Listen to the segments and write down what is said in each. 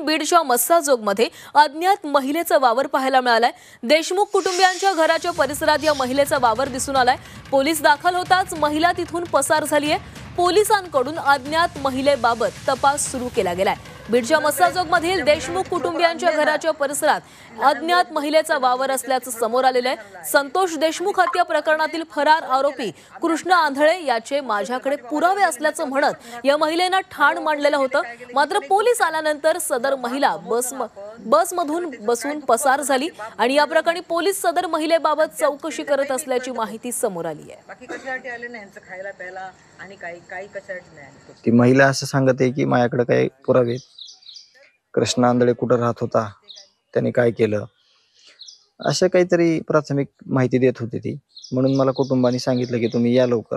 बीडच्या मस्साजोगमध्ये अज्ञात महिलेचा वावर पाहायला मिळालाय। देशमुख कुटुंबियांच्या घराच्या परिसरात या महिलेचा वावर दिसून आलाय। पोलीस दाखल होताच महिला तिथून पसार झालीय। पोलिसांकडून अज्ञात महिलेबाबत तपास सुरू केला गेलाय। बीडच्या मस्साजोगमधील देशमुख कुटुंबियांच्या घराच्या परिसरात अज्ञात महिलेचा वावर असल्याचं समोर आलेलं आहे। संतोष देशमुख हत्या प्रकरणातील फरार आरोपी कृष्ण आंधळे याचे माझ्याकडे पुरावे असल्याचं म्हणत या महिलेनं ठाण मांडलेलं होतं। मात्र पोलीस आल्यानंतर सदर महिला बसमधून बसून पसार झाली आणि या प्रकरणी पोलीस सदर महिलेबाबत चौकशी करत असल्याची माहिती समोर आली आहे। ती महिला असं सांगत आहे की माझ्याकडे काही पुरावे, कृष्ण आंधळे कुठं राहत होता, त्याने काय केलं, असं काहीतरी प्राथमिक माहिती देत होती ती। म्हणून मला कुटुंबाने सांगितलं की तुम्ही या लवकर।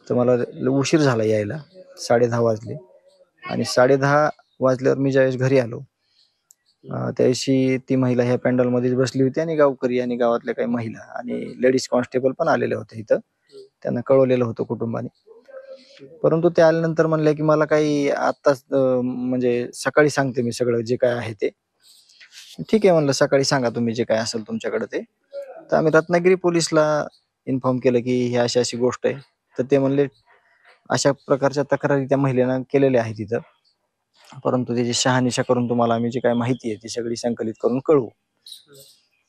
तर मला उशीर झाला यायला, 10:30 वाजले आणि 10:30 वाजल्यावर मी ज्यावेळेस घरी आलो त्यावेळी ती महिला ह्या पॅन्डलमध्येच बसली होती आणि गावकरी आणि गावातल्या काही महिला आणि लेडीज कॉन्स्टेबल पण आलेले होते इथं। त्यांना कळवलेलं होतं कुटुंबाने, परंतु ते आल्यानंतर म्हणले की मला काही आत्ताच म्हणजे सकाळी सांगते मी सगळं जे काय आहे ते। ठीक आहे म्हणलं, सकाळी सांगा तुम्ही जे काय असेल तुमच्याकडे ते। तर आम्ही रत्नागिरी पोलीसला इन्फॉर्म केलं की ही अशी अशी गोष्ट आहे। तर ते म्हणले अशा प्रकारच्या तक्रारी त्या महिलेनं केलेल्या आहेत तिथं, परंतु त्याची शहानिशा करून तुम्हाला आम्ही जी काय माहिती आहे ती सगळी संकलित करून कळवू।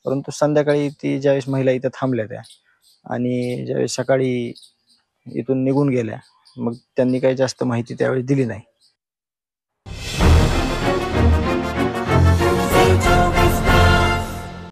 परंतु संध्याकाळी ती ज्यावेळेस महिला इथं थांबल्या त्या आणि ज्यावेळेस सकाळी इथून निघून गेल्या, मग त्यांनी काही जास्त माहिती त्यावेळेस दिली नाही।